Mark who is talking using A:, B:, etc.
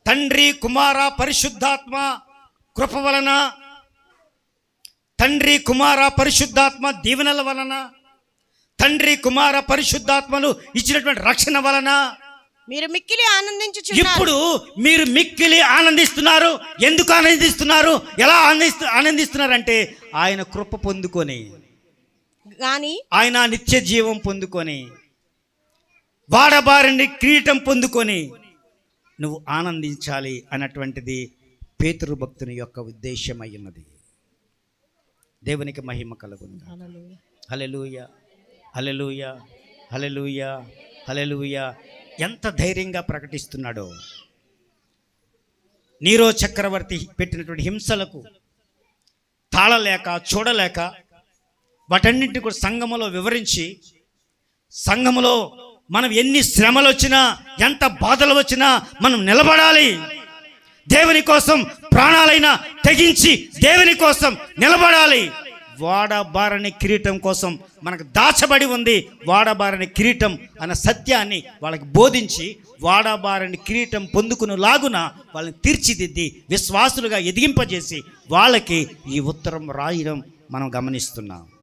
A: తండ్రి కుమార పరిశుద్ధాత్మ కృప వలన, తండ్రి కుమార పరిశుద్ధాత్మ దీవెనల వలన, తండ్రి కుమార పరిశుద్ధాత్మలు ఇచ్చినటువంటి రక్షణ వలన
B: మీరు మిక్కిలి ఆనందించుచున్నారు.
A: ఇప్పుడు మీరు మిక్కిలి ఆనందిస్తున్నారు. ఎందుకు ఆనందిస్తున్నారు? ఎలా ఆనందిస్తున్నారంటే ఆయన కృప పొందుకొని,
B: గాని
A: ఆయన నిత్య జీవం పొందుకొని, వాడబారిని కిరీటం పొందుకొని నువ్వు ఆనందించాలి అన్నటువంటిది పేతురు భక్తుని యొక్క ఉద్దేశం అయ్యున్నది. దేవునికి మహిమ కలుగును. హల్లెలూయా, హల్లెలూయా, హల్లెలూయా, హల్లెలూయా. ఎంత ధైర్యంగా ప్రకటిస్తున్నాడో. నీరో చక్రవర్తి పెట్టినటువంటి హింసలకు తాళలేక చూడలేక వాటన్నింటినీ కూడా సంఘములో వివరించి, సంఘములో మనం ఎన్ని శ్రమలు వచ్చినా, ఎంత బాధలు వచ్చినా మనం నిలబడాలి, దేవుని కోసం ప్రాణాలైనా తెగించి దేవుని కోసం నిలబడాలి. వాడబారని కిరీటం కోసం మనకు దాచబడి ఉంది. వాడబారని కిరీటం అన్న సత్యాన్ని వాళ్ళకి బోధించి వాడబారని కిరీటం పొందుకుని లాగున వాళ్ళని తీర్చిదిద్ది విశ్వాసులుగా ఎదిగింపజేసి వాళ్ళకి ఈ ఉత్తరం రాయడం మనం గమనిస్తున్నాం.